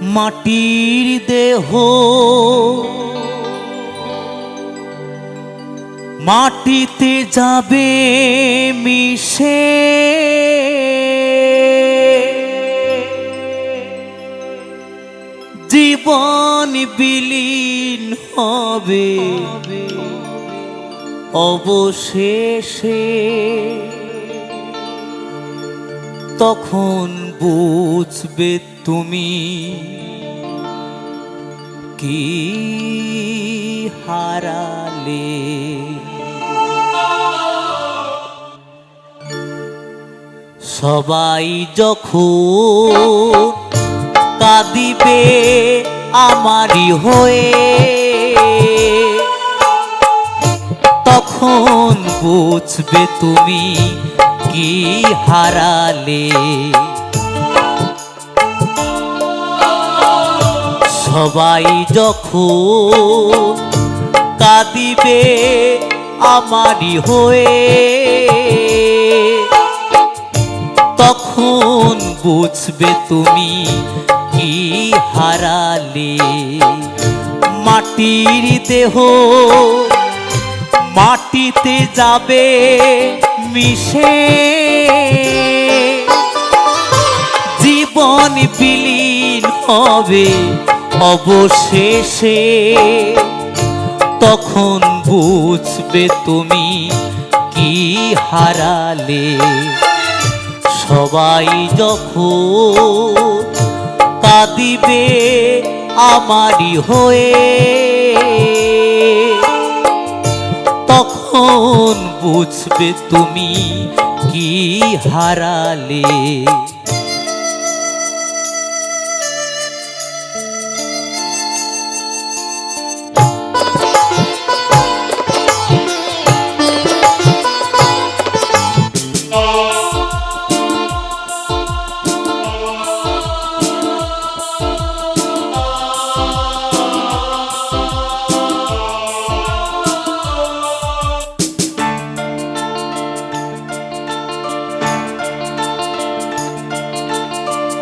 মাটির দেহ মাটিতে যাবে মিশে, জীবন বিলীন হবে অবশেষে। তখন বুঝবে তুমি কি হারালে। সবাই যখন কাঁদিবে আমারই হয়ে, তখন বুঝবে তুমি কি হারালে। সবাই যখন কাঁদিবে আমারই হয়ে, তখন বুঝবে তুমি কি হারালে। মাটির দেহ মাটিতে যাবে মিশে, জীবন বিলীন হবে অবশেষে। তখন বুঝবে তুমি কি হারালে। সবাই যখন কাঁদিবে আমারই হয়ে, তখন বুঝবে তুমি কি হারালে।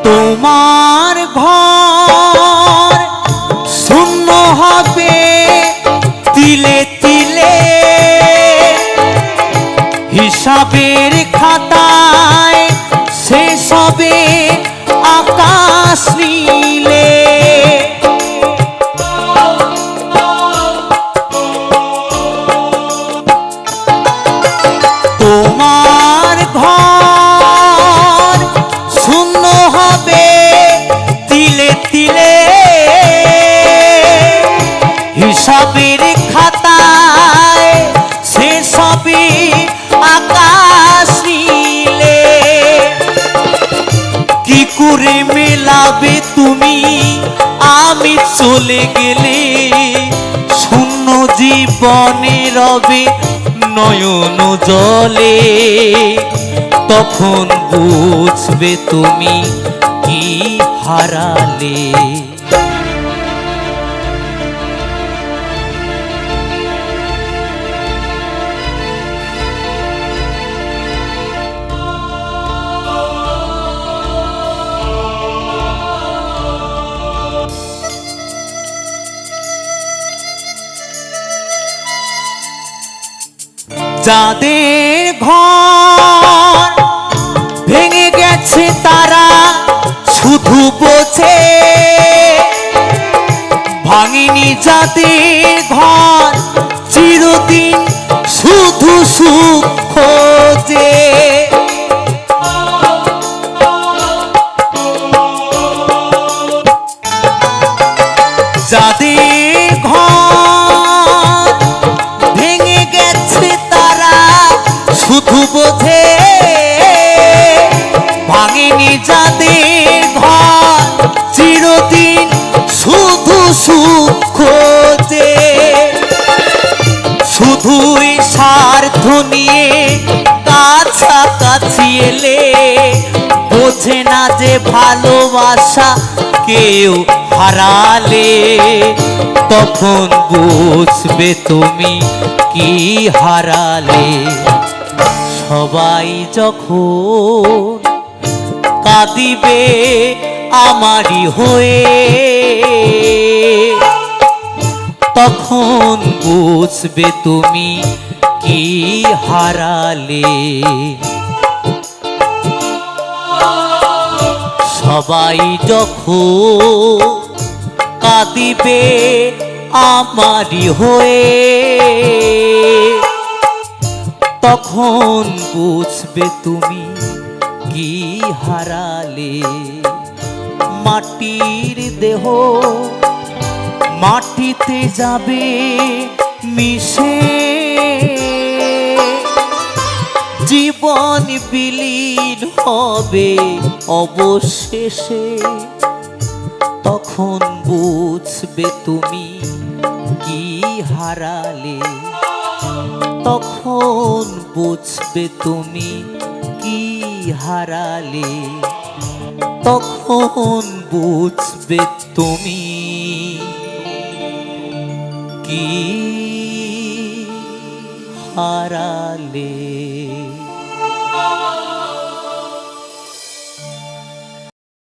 তোমার ঘর শূন্য হবে তিলে তিলে, হিসাবের খাতায় শেষ হবে আকাশ নীলে। তোমার ঘর শূন্য হবে তিলে তিলে, হিসাবের খাতায় শেষ হবে আকাশ নীলে। কি করে মেলাবে তুমি আমি চলে গেলে, শূন্য জীবনে রবে নয়ন জলে। তখন বুঝবে তুমি কি হারালে। যাদের ঘর ভেঙে গেছে তারা শুধু বোঝে, ভাঙেনি যাদের ঘর চিরদিন শুধু সুখ খোঁজে। যাদের ঘর ভেঙে গেছে তারা শুধু বোঝে, ভাঙেনি যাদের ঘর চিরদিন শুধু সুখ খোঁজে। শুধুই স্বার্থ নিয়ে কাছাকাছি এলে, বোঝে না যে ভালোবাসা কেউ হারালে। তখন বুঝবে তুমি কি হারালে। সবাই যখন কাঁদিবে আমারই হয়ে, তখন বুঝবে তুমি কি হারালে। সবাই যখন কাঁদিবে আমারই হয়ে, তখন বুঝবে তুমি কি হারালে। মাটির দেহ মাটিতে যাবে মিশে, জীবন বিলীন হবে অবশেষে, তখন বুঝবে তুমি কি হারালে। তখন বুঝবে তুমি কি হারালে, তখন বুঝবে তুমি কি হারালে।